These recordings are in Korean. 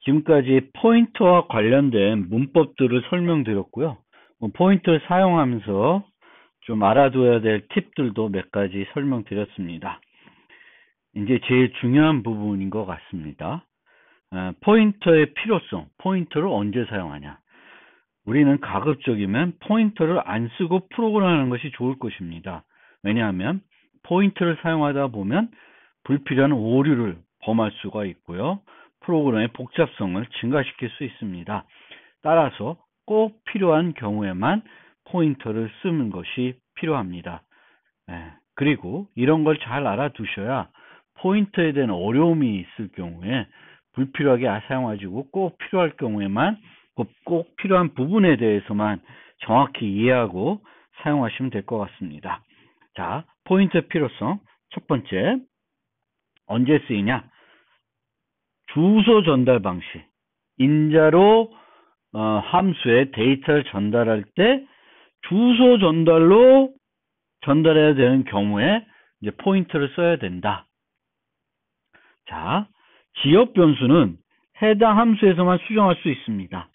지금까지 포인터와 관련된 문법들을 설명드렸고요. 포인터를 사용하면서 좀 알아둬야 될 팁들도 몇 가지 설명드렸습니다. 이제 제일 중요한 부분인 것 같습니다. 포인터의 필요성, 포인터를 언제 사용하냐. 우리는 가급적이면 포인터를 안 쓰고 프로그램하는 것이 좋을 것입니다. 왜냐하면 포인터를 사용하다 보면 불필요한 오류를 범할 수가 있고요. 프로그램의 복잡성을 증가시킬 수 있습니다. 따라서 꼭 필요한 경우에만 포인터를 쓰는 것이 필요합니다. 그리고 이런 걸 잘 알아두셔야 포인터에 대한 어려움이 있을 경우에 불필요하게 사용하시고 꼭 필요할 경우에만 꼭 필요한 부분에 대해서만 정확히 이해하고 사용하시면 될 것 같습니다. 자, 포인터의 필요성. 첫 번째, 언제 쓰이냐? 주소 전달 방식. 인자로 함수에 데이터를 전달할 때 주소 전달로 전달해야 되는 경우에 이제 포인터를 써야 된다. 자, 지역 변수는 해당 함수에서만 수정할 수 있습니다.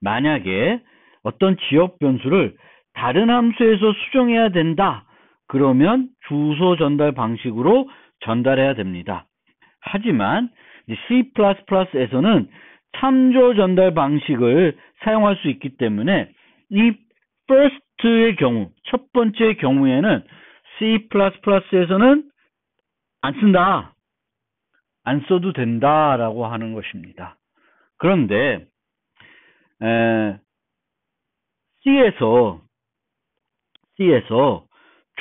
만약에 어떤 지역 변수를 다른 함수에서 수정해야 된다. 그러면 주소 전달 방식으로 전달해야 됩니다. 하지만 C++에서는 참조 전달 방식을 사용할 수 있기 때문에 이 first의 경우, 첫 번째 경우에는 C++에서는 안 쓴다. 안 써도 된다라고 하는 것입니다. 그런데 C에서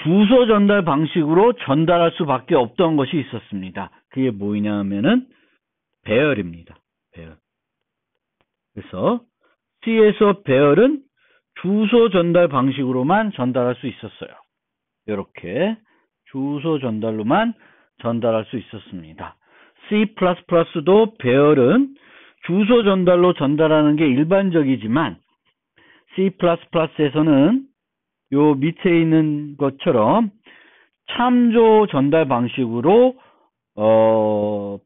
주소 전달 방식으로 전달할 수밖에 없던 것이 있었습니다. 그게 뭐냐면은 배열입니다. 배열. 그래서 C에서 배열은 주소 전달 방식으로만 전달할 수 있었어요. 이렇게 주소 전달로만 전달할 수 있었습니다. C++도 배열은 주소 전달로 전달하는 게 일반적이지만 C++에서는 요 밑에 있는 것처럼 참조 전달 방식으로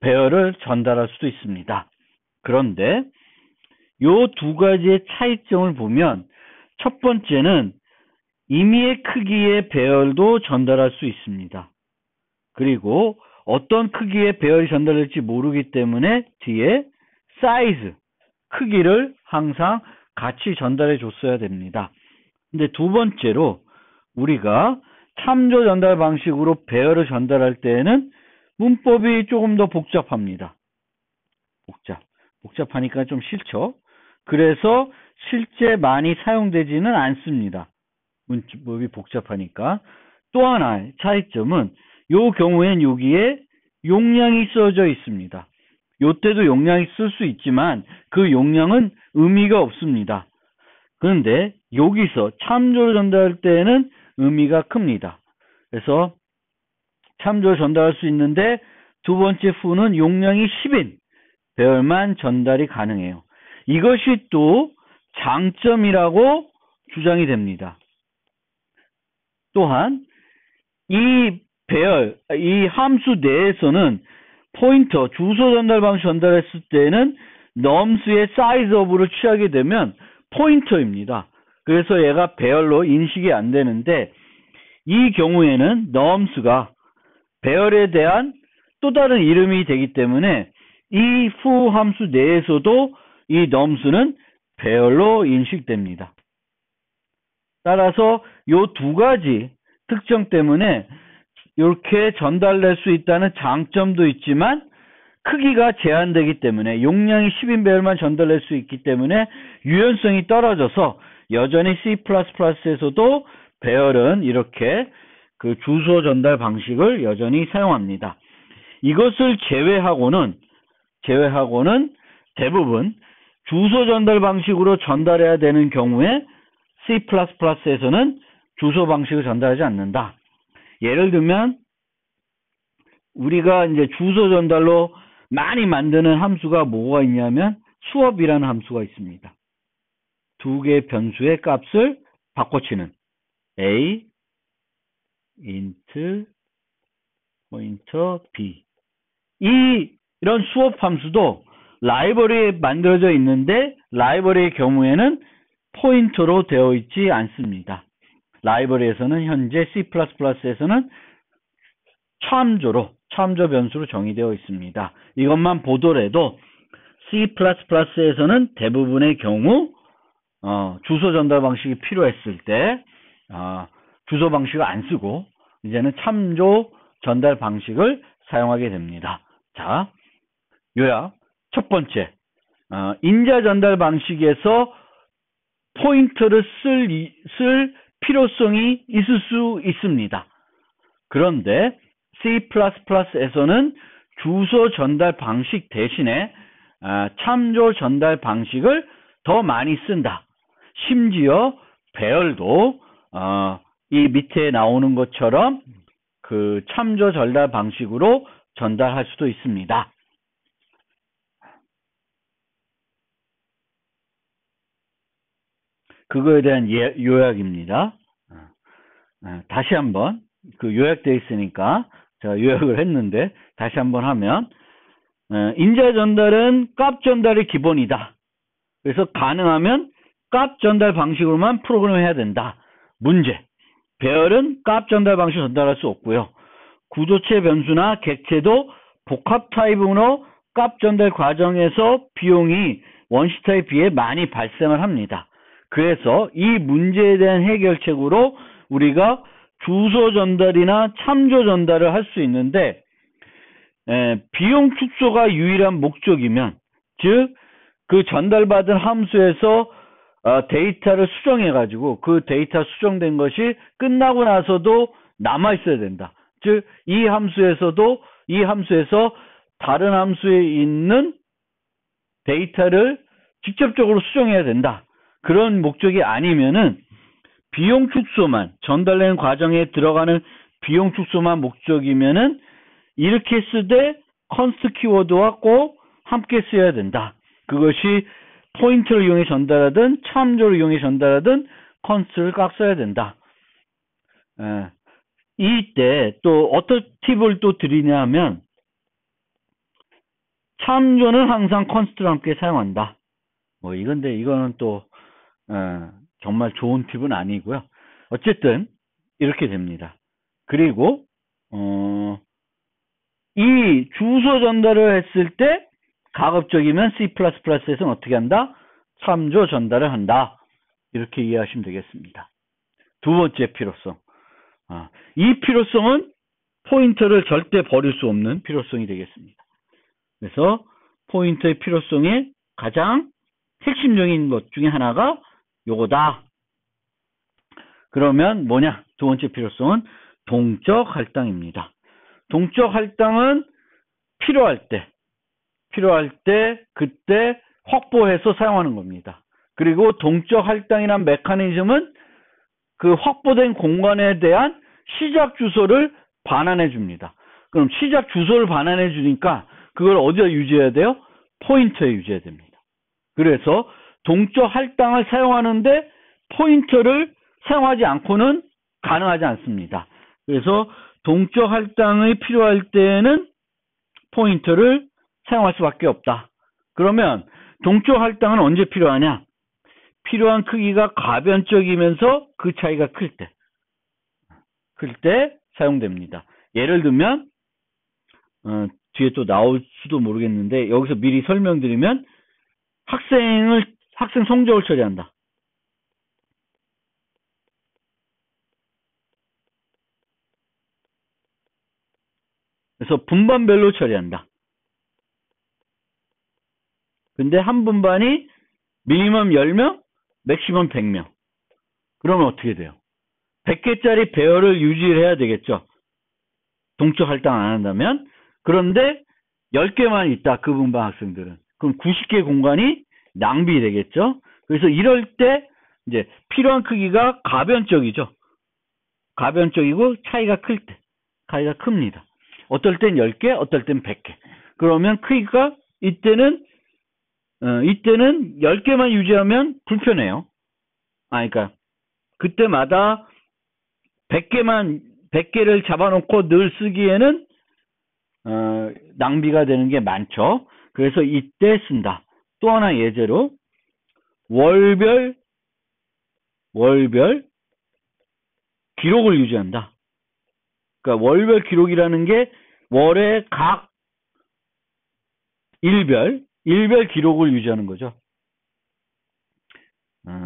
배열을 전달할 수도 있습니다. 그런데 요 두 가지의 차이점을 보면 첫 번째는 임의의 크기의 배열도 전달할 수 있습니다. 그리고 어떤 크기의 배열이 전달될지 모르기 때문에 뒤에 사이즈, 크기를 항상 같이 전달해 줬어야 됩니다. 근데 두 번째로 우리가 참조 전달 방식으로 배열을 전달할 때에는 문법이 조금 더 복잡합니다. 복잡하니까 좀 싫죠. 그래서 실제 많이 사용되지는 않습니다. 문법이 복잡하니까. 또 하나의 차이점은 요 경우엔 여기에 용량이 써져 있습니다. 요때도 용량이 쓸 수 있지만 그 용량은 의미가 없습니다. 그런데 여기서 참조를 전달할 때에는 의미가 큽니다. 그래서 참조를 전달할 수 있는데 두 번째 fu는 용량이 10인 배열만 전달이 가능해요. 이것이 또 장점이라고 주장이 됩니다. 또한 이 배열, 이 함수 내에서는 포인터, 주소 전달 방식 전달했을 때는 nums의 size of를 취하게 되면 포인터입니다. 그래서 얘가 배열로 인식이 안 되는데 이 경우에는 nums가 배열에 대한 또 다른 이름이 되기 때문에 이 foo 함수 내에서도 이 nums는 배열로 인식됩니다. 따라서 이 두 가지 특정 때문에 이렇게 전달될 수 있다는 장점도 있지만 크기가 제한되기 때문에 용량이 10인 배열만 전달될 수 있기 때문에 유연성이 떨어져서 여전히 C++에서도 배열은 이렇게 그 주소 전달 방식을 여전히 사용합니다. 이것을 제외하고는 대부분 주소 전달 방식으로 전달해야 되는 경우에 C++에서는 주소 방식을 전달하지 않는다. 예를 들면 우리가 이제 주소 전달로 많이 만드는 함수가 뭐가 있냐면 수업이라는 함수가 있습니다. 두 개의 변수의 값을 바꿔치는 a int pointer b 이런 수업 함수도 라이브러리에 만들어져 있는데 라이브러리의 경우에는 포인터로 되어 있지 않습니다. 라이브러리에서는 현재 C++에서는 참조 변수로 정의되어 있습니다. 이것만 보더라도 C++에서는 대부분의 경우 주소 전달 방식이 필요했을 때 주소 방식을 안 쓰고 이제는 참조 전달 방식을 사용하게 됩니다. 자, 요약. 첫 번째, 인자 전달 방식에서 포인터를 쓸 필요성이 있을 수 있습니다. 그런데 C++에서는 주소 전달 방식 대신에 참조 전달 방식을 더 많이 쓴다. 심지어 배열도 이 밑에 나오는 것처럼 그 참조 전달 방식으로 전달할 수도 있습니다. 그거에 대한 요약입니다. 다시 한번 그 요약되어 있으니까 제가 요약을 했는데 다시 한번 하면 인자 전달은 값 전달이 기본이다. 그래서 가능하면 값 전달 방식으로만 프로그램을 해야 된다. 문제. 배열은 값 전달 방식으로 전달할 수 없고요. 구조체 변수나 객체도 복합 타입으로 값 전달 과정에서 비용이 원시 타입에 비해 많이 발생을 합니다. 그래서 이 문제에 대한 해결책으로 우리가 주소 전달이나 참조 전달을 할 수 있는데 비용 축소가 유일한 목적이면 즉 그 전달받은 함수에서 데이터를 수정해가지고 그 데이터 수정된 것이 끝나고 나서도 남아있어야 된다. 즉 이 함수에서 다른 함수에 있는 데이터를 직접적으로 수정해야 된다. 그런 목적이 아니면은 비용 축소만 전달되는 과정에 들어가는 비용 축소만 목적이면은 이렇게 쓰되 컨스트 키워드와 꼭 함께 써야 된다. 그것이 포인터를 이용해 전달하든 참조를 이용해 전달하든 컨스트를 꽉 써야 된다. 이때 또 어떤 팁을 또 드리냐 하면 참조는 항상 컨스트를 함께 사용한다. 이거는 또 정말 좋은 팁은 아니고요. 어쨌든 이렇게 됩니다. 그리고 이 주소 전달을 했을 때 가급적이면 C++에서는 어떻게 한다? 참조 전달을 한다. 이렇게 이해하시면 되겠습니다. 두 번째 필요성. 이 필요성은 포인터를 절대 버릴 수 없는 필요성이 되겠습니다. 그래서 포인터의 필요성의 가장 핵심적인 것 중에 하나가 요거다. 그러면 뭐냐? 두 번째 필요성은 동적 할당입니다. 동적 할당은 필요할 때 그때 확보해서 사용하는 겁니다. 그리고 동적 할당이란 메커니즘은 그 확보된 공간에 대한 시작 주소를 반환해 줍니다. 그럼 시작 주소를 반환해 주니까 그걸 어디다 유지해야 돼요? 포인터에 유지해야 됩니다. 그래서 동적 할당을 사용하는데 포인터를 사용하지 않고는 가능하지 않습니다. 그래서 동적 할당이 필요할 때는 포인터를 사용할 수밖에 없다. 그러면 동적 할당은 언제 필요하냐? 필요한 크기가 가변적이면서 그 차이가 클 때 사용됩니다. 예를 들면 뒤에 또 나올 수도 모르겠는데 여기서 미리 설명드리면 학생 성적을 처리한다. 그래서 분반별로 처리한다. 근데 한 분반이 미니멈 10명, 맥시멈 100명. 그러면 어떻게 돼요? 100개짜리 배열을 유지해야 되겠죠. 동적 할당 안 한다면. 그런데 10개만 있다. 그 분반 학생들은. 그럼 90개 공간이 낭비되겠죠. 그래서 이럴 때 이제 필요한 크기가 가변적이죠. 가변적이고 차이가 큽니다. 어떨 땐 10개, 어떨 땐 100개. 그러면 크기가 이때는 10개만 유지하면 불편해요. 그러니까 그때마다 100개를 잡아놓고 늘 쓰기에는 낭비가 되는 게 많죠. 그래서 이때 쓴다. 또 하나 예제로 월별 기록을 유지한다. 그러니까 월별 기록이라는 게 월의 각 일별 기록을 유지하는 거죠.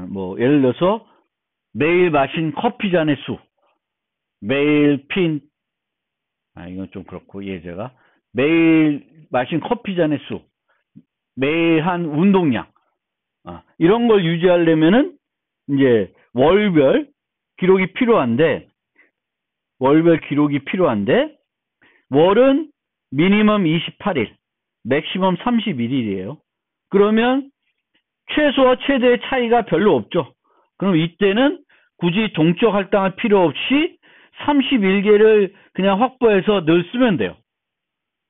뭐 예를 들어서 매일 마신 커피 잔의 수, 매일 이건 좀 그렇고 예제가 매일 마신 커피 잔의 수, 매일 한 운동량, 이런 걸 유지하려면은 이제 월별 기록이 필요한데 월은 미니멈 28일, 맥시멈 31일이에요. 그러면 최소와 최대의 차이가 별로 없죠. 그럼 이때는 굳이 동적 할당할 필요 없이 31개를 그냥 확보해서 늘 쓰면 돼요.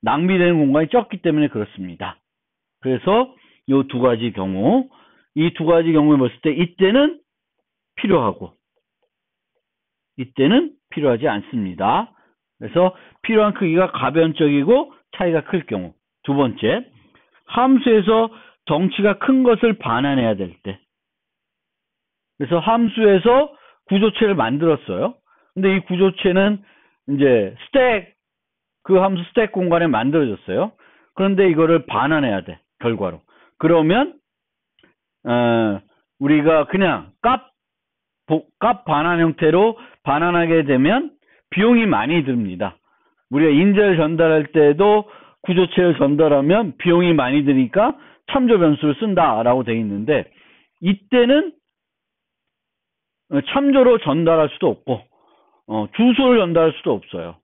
낭비되는 공간이 적기 때문에 그렇습니다. 그래서 이 두 가지 경우에 봤을 때 이때는 필요하고 이때는 필요하지 않습니다. 그래서 필요한 크기가 가변적이고 차이가 클 경우. 두 번째, 함수에서 덩치가 큰 것을 반환해야 될 때. 그래서 함수에서 구조체를 만들었어요. 근데 이 구조체는 이제 그 함수 스택 공간에 만들어졌어요. 그런데 이거를 반환해야 돼, 결과로. 그러면 우리가 그냥 값 반환 형태로 반환하게 되면 비용이 많이 듭니다. 우리가 인자를 전달할 때도 구조체를 전달하면 비용이 많이 드니까 참조 변수를 쓴다라고 되어 있는데 이때는 참조로 전달할 수도 없고 주소를 전달할 수도 없어요.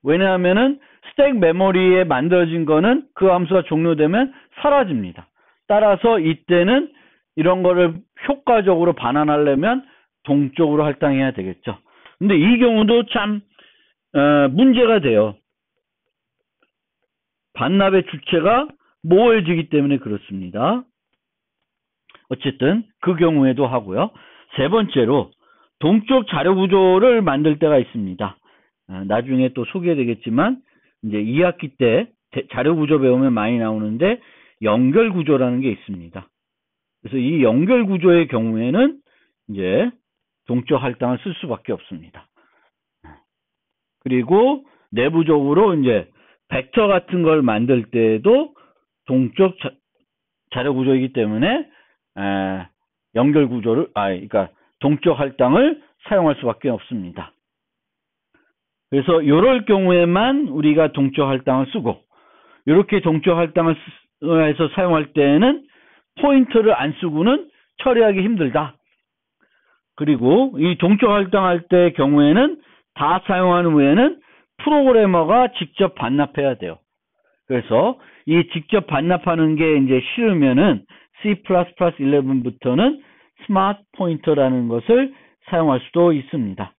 왜냐하면은 스택 메모리에 만들어진 거는 그 함수가 종료되면 사라집니다. 따라서 이때는 이런 거를 효과적으로 반환하려면 동적으로 할당해야 되겠죠. 근데 이 경우도 참 문제가 돼요. 반납의 주체가 모호해지기 때문에 그렇습니다. 어쨌든 그 경우에도 하고요. 세 번째로 동적 자료 구조를 만들 때가 있습니다. 나중에 또 소개되겠지만 이제 2학기 때 자료 구조 배우면 많이 나오는데 연결 구조라는 게 있습니다. 그래서 이 연결 구조의 경우에는 이제 동적 할당을 쓸 수밖에 없습니다. 그리고 내부적으로 이제 벡터 같은 걸 만들 때도 동적 자료 구조이기 때문에 연결 구조를 그러니까 동적 할당을 사용할 수밖에 없습니다. 그래서 이럴 경우에만 우리가 동적 할당을 쓰고 이렇게 동적 할당을 해서 사용할 때는 포인터를 안 쓰고는 처리하기 힘들다. 그리고 이 동적 할당할 때 경우에는 다 사용한 후에는 프로그래머가 직접 반납해야 돼요. 그래서 이 직접 반납하는 게 이제 싫으면은 C++11부터는 스마트 포인터라는 것을 사용할 수도 있습니다.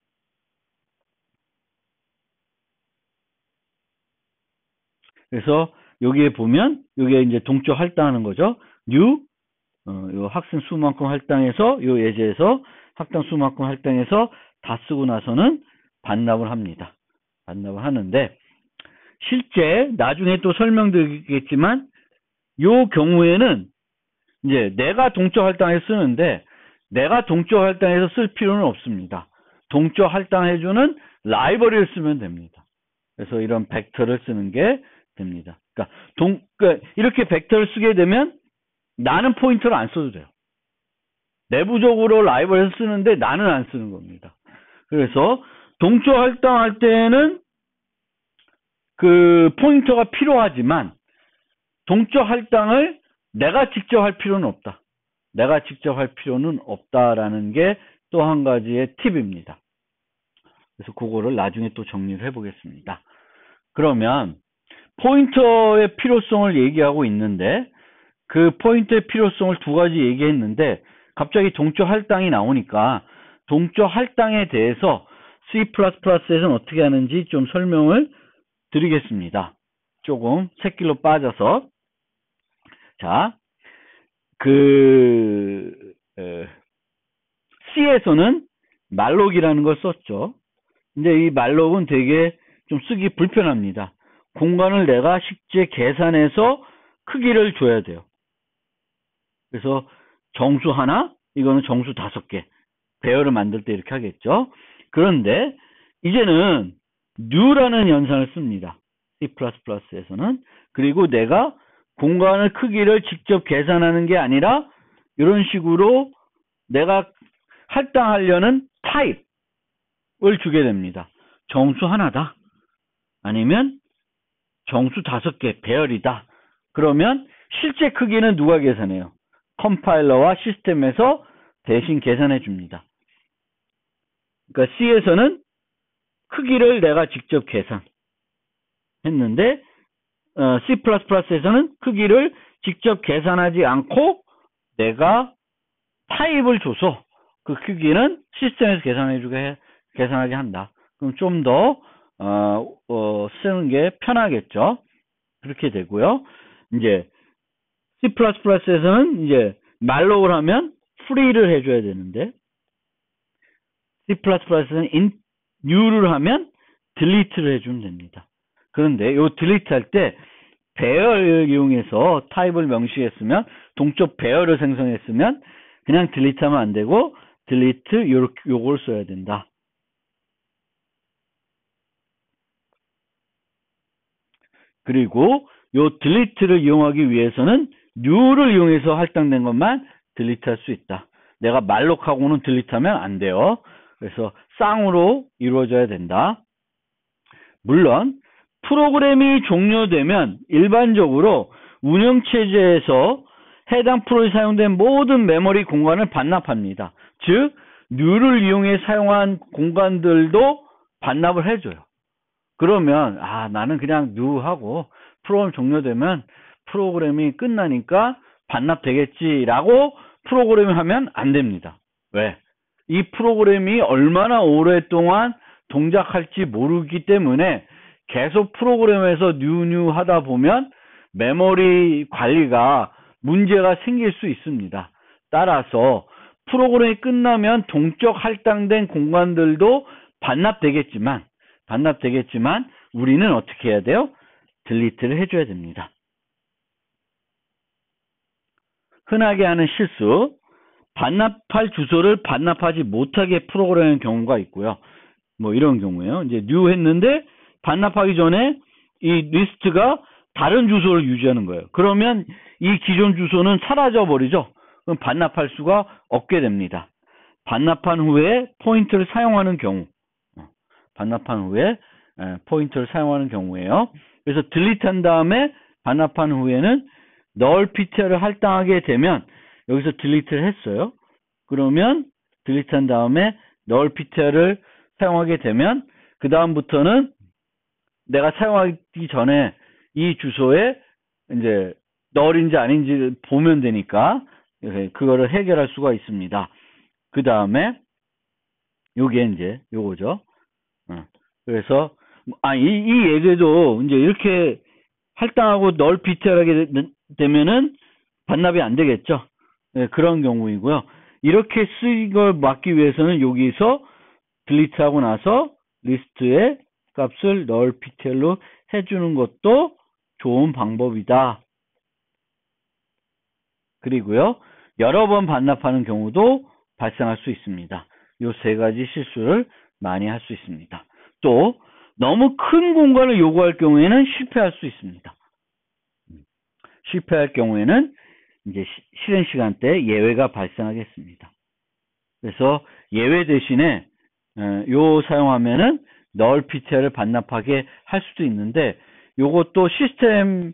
그래서 여기에 보면 여기에 이제 동적 할당하는 거죠. new 요 학생 수만큼 할당해서 요 예제에서 학당 수만큼 할당해서 다 쓰고 나서는 반납을 합니다. 반납을 하는데 실제 나중에 또 설명드리겠지만 요 경우에는 이제 내가 동적 할당해서 쓰는데 내가 동적 할당해서 쓸 필요는 없습니다. 동적 할당해주는 라이브러리를 쓰면 됩니다. 그래서 이런 벡터를 쓰는 게 됩니다. 그러니까 이렇게 벡터를 쓰게 되면 나는 포인터를 안 써도 돼요. 내부적으로 라이브러리를 쓰는데 나는 안 쓰는 겁니다. 그래서 동적 할당할 때는 그 포인터가 필요하지만 동적 할당을 내가 직접 할 필요는 없다. 내가 직접 할 필요는 없다라는 게 또 한 가지의 팁입니다. 그래서 그거를 나중에 또 정리를 해보겠습니다. 그러면 포인터의 필요성을 얘기하고 있는데 그 포인터의 필요성을 두 가지 얘기했는데 갑자기 동적 할당이 나오니까 동적 할당에 대해서 C++에서는 어떻게 하는지 좀 설명을 드리겠습니다. 조금 새길로 빠져서 자, C에서는 말록이라는 걸 썼죠. 근데 이 말록은 되게 좀 쓰기 불편합니다. 공간을 내가 실제 계산해서 크기를 줘야 돼요. 그래서 정수 하나, 이거는 정수 5개. 배열을 만들 때 이렇게 하겠죠. 그런데 이제는 new라는 연산을 씁니다. C++에서는. 그리고 내가 공간의 크기를 직접 계산하는 게 아니라 이런 식으로 내가 할당하려는 타입을 주게 됩니다. 정수 하나다. 아니면 정수 5개 배열이다. 그러면 실제 크기는 누가 계산해요? 컴파일러와 시스템에서 대신 계산해 줍니다. 그러니까 C에서는 크기를 내가 직접 계산했는데 C++에서는 크기를 직접 계산하지 않고 내가 타입을 줘서 그 크기는 시스템에서 계산하게 한다. 그럼 좀 더 쓰는 게 편하겠죠. 그렇게 되고요. 이제 C++에서는 이제 말로를 하면 free를 해줘야 되는데 C++에서는 new를 하면 delete를 해주면 됩니다. 그런데 요 delete 할 때 배열을 이용해서 타입을 명시했으면 동적 배열을 생성했으면 그냥 delete 하면 안 되고 delete 요걸 써야 된다. 그리고 요 delete를 이용하기 위해서는 new를 이용해서 할당된 것만 delete 할 수 있다. 내가 말록하고는 delete 하면 안 돼요. 그래서 쌍으로 이루어져야 된다. 물론 프로그램이 종료되면 일반적으로 운영체제에서 해당 프로에 사용된 모든 메모리 공간을 반납합니다. 즉 new를 이용해 사용한 공간들도 반납을 해줘요. 그러면 나는 그냥 new하고 프로그램 종료되면 프로그램이 끝나니까 반납되겠지라고 프로그램을 하면 안 됩니다. 왜? 이 프로그램이 얼마나 오랫동안 동작할지 모르기 때문에 계속 프로그램에서 new 하다 보면 메모리 관리가 문제가 생길 수 있습니다. 따라서 프로그램이 끝나면 동적 할당된 공간들도 반납되겠지만 우리는 어떻게 해야 돼요? 딜리트를 해줘야 됩니다. 흔하게 하는 실수, 반납할 주소를 반납하지 못하게 프로그램의 경우가 있고요. 뭐 이런 경우에요. 이제 new 했는데 반납하기 전에 이 리스트가 다른 주소를 유지하는 거예요. 그러면 이 기존 주소는 사라져 버리죠. 그럼 반납할 수가 없게 됩니다. 반납한 후에 포인트를 사용하는 경우. 경우에요. 그래서 delete 한 다음에 반납한 후에는 null ptr를 할당하게 되면 여기서 delete를 했어요. 그러면 delete 한 다음에 null ptr를 사용하게 되면 그 다음부터는 내가 사용하기 전에 이 주소에 이제 null인지 아닌지 보면 되니까 그거를 해결할 수가 있습니다. 그 다음에 요게 이제 요거죠. 그래서 이 얘기도 이제 이렇게 할당하고 null ptr 하게 되면은 반납이 안 되겠죠. 그런 경우이고요. 이렇게 쓰인 걸 막기 위해서는 여기서 delete 하고 나서 리스트에 값을 null ptr로 해주는 것도 좋은 방법이다. 그리고요, 여러 번 반납하는 경우도 발생할 수 있습니다. 이 3가지 실수를 많이 할 수 있습니다. 또 너무 큰 공간을 요구할 경우에는 실패할 수 있습니다. 실패할 경우에는 이제 실행 시간 때 예외가 발생하겠습니다. 그래서 예외 대신에 요 사용하면은 null ptr를 반납하게 할 수도 있는데 요것도 시스템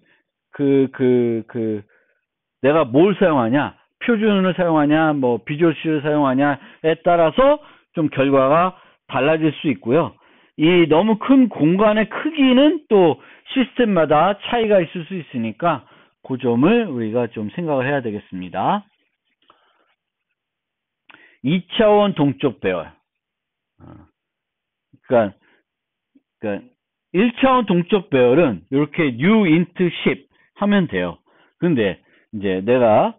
내가 뭘 사용하냐, 표준을 사용하냐, 뭐 비주얼 C를 사용하냐에 따라서 좀 결과가 달라질 수 있고요. 이 너무 큰 공간의 크기는 또 시스템마다 차이가 있을 수 있으니까 그 점을 우리가 좀 생각을 해야 되겠습니다. 2차원 동적 배열. 그러니까 1차원 동적 배열은 이렇게 new int 10 하면 돼요. 근데 이제 내가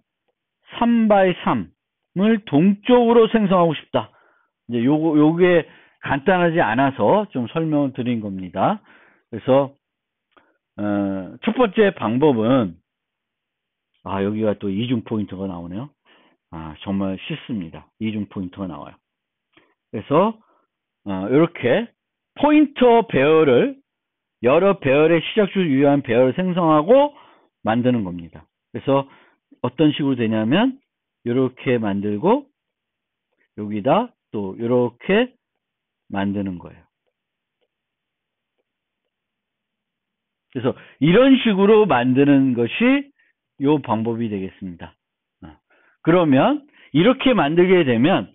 3x3을 동적으로 생성하고 싶다. 이제 요게 간단하지 않아서 좀 설명을 드린 겁니다. 그래서 첫 번째 방법은 여기가 또 이중 포인터가 나오네요. 정말 싫습니다. 이중 포인터가 나와요. 그래서 이렇게 포인터 배열을 여러 배열의 시작줄 유효한 배열을 생성하고 만드는 겁니다. 그래서 어떤 식으로 되냐면 이렇게 만들고 여기다 또 이렇게 만드는 거예요. 그래서 이런 식으로 만드는 것이 이 방법이 되겠습니다. 그러면 이렇게 만들게 되면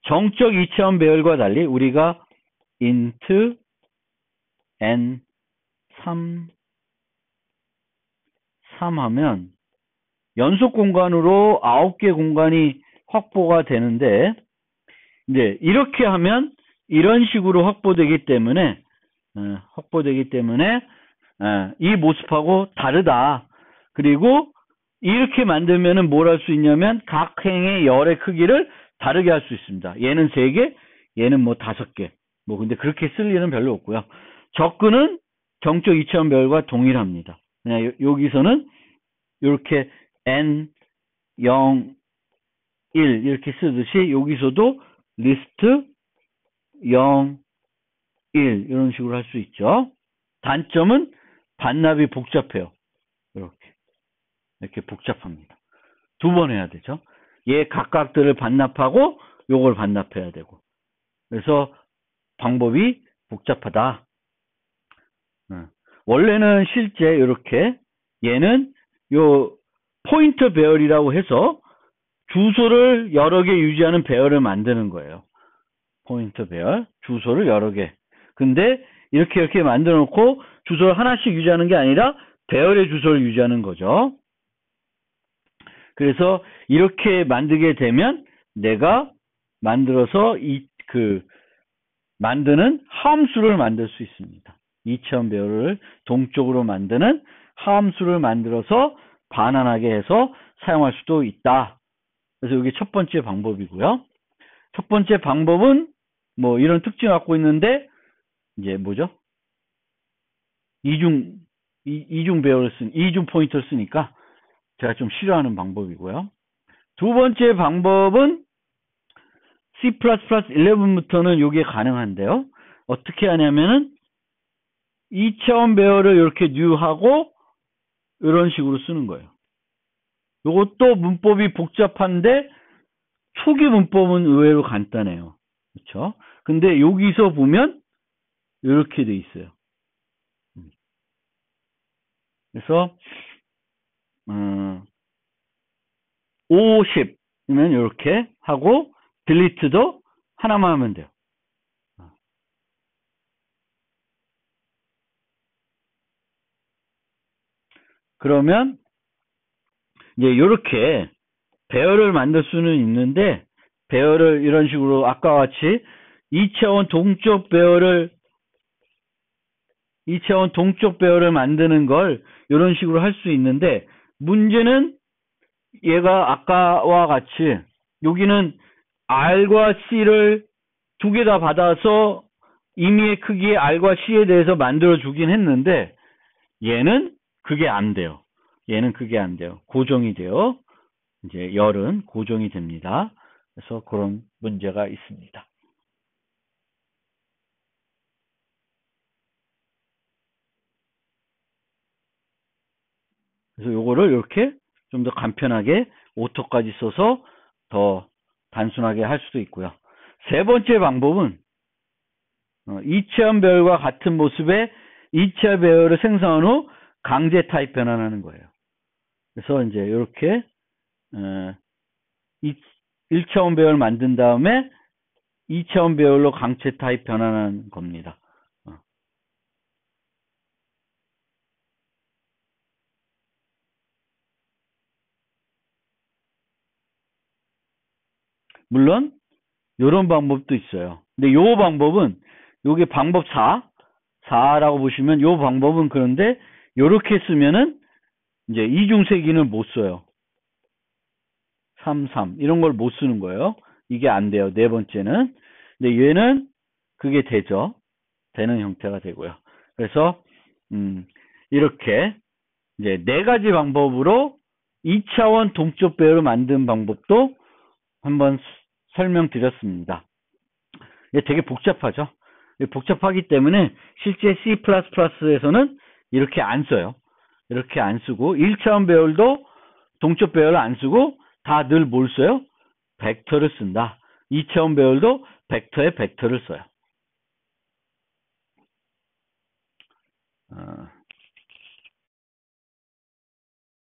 정적 2차원 배열과 달리 우리가 int n 3 하면 연속 공간으로 9개 공간이 확보가 되는데 이제 이렇게 하면 이런 식으로 확보되기 때문에 이 모습하고 다르다. 그리고 이렇게 만들면은 뭘 할 수 있냐면 각 행의 열의 크기를 다르게 할 수 있습니다. 얘는 3개, 얘는 뭐 5개. 근데 그렇게 쓸 일은 별로 없고요. 접근은 정적 2차원 배열과 동일합니다. 그냥 여기서는 이렇게 n 0 1 이렇게 쓰듯이 여기서도 리스트 0 1 이런 식으로 할 수 있죠. 단점은 반납이 복잡해요. 이렇게 복잡합니다. 2번 해야 되죠. 얘 각각들을 반납하고 요걸 반납해야 되고. 그래서 방법이 복잡하다. 원래는 실제 이렇게 얘는 요 포인터 배열이라고 해서 주소를 여러 개 유지하는 배열을 만드는 거예요. 포인터 배열, 주소를 여러 개. 근데 이렇게 만들어 놓고 주소를 하나씩 유지하는 게 아니라 배열의 주소를 유지하는 거죠. 그래서 이렇게 만들게 되면 내가 만들어서 만드는 함수를 만들 수 있습니다. 2차원 배열을 동쪽으로 만드는 함수를 만들어서 반환하게 해서 사용할 수도 있다. 그래서 이게 첫 번째 방법이고요. 첫 번째 방법은 이런 특징을 갖고 있는데 이제 뭐죠? 이중 배열을 이중 포인터를 쓰니까 제가 좀 싫어하는 방법이고요. 두 번째 방법은 C++11부터는 이게 가능한데요. 어떻게 하냐면은 2차원 배열을 이렇게 new하고 이런 식으로 쓰는 거예요. 이것도 문법이 복잡한데 초기 문법은 의외로 간단해요. 그렇죠? 근데 여기서 보면 이렇게 돼 있어요. 그래서 50이면 이렇게 하고 delete도 하나만 하면 돼요. 그러면 이제 이렇게 배열을 만들 수는 있는데 배열을 이런 식으로 아까 같이 2차원 동쪽 배열을 만드는 걸 이런 식으로 할 수 있는데 문제는 얘가 아까와 같이 여기는 R과 C를 두 개 다 받아서 임의의 크기의 R과 C에 대해서 만들어 주긴 했는데 얘는 그게 안 돼요. 고정이 돼요. 이제 열은 고정이 됩니다. 그래서 그런 문제가 있습니다. 그래서 요거를 이렇게 좀 더 간편하게 오토까지 써서 더 단순하게 할 수도 있고요. 세 번째 방법은 2차원 배열과 같은 모습의 2차 배열을 생성한 후 강제 타입 변환하는 거예요. 그래서 이제 이렇게 1차원 배열 만든 다음에 2차원 배열로 강제 타입 변환하는 겁니다. 물론 이런 방법도 있어요. 근데 요 방법은 요게 방법 4라고 보시면 요 방법은 그런데 요렇게 쓰면은 이제 이중세기는 못 써요. 3 이런 걸 못 쓰는 거예요. 이게 안 돼요. 네 번째는. 근데 얘는 그게 되죠. 되는 형태가 되고요. 그래서 이렇게 이제 네 가지 방법으로 2차원 동적 배열을 만드는 방법도 한번 설명드렸습니다. 되게 복잡하죠. 복잡하기 때문에 실제 C++에서는 이렇게 안 써요. 이렇게 안 쓰고 1차원 배열도 동적 배열을 안 쓰고 다 늘 뭘 써요? 벡터를 쓴다. 2차원 배열도 벡터에 벡터를 써요.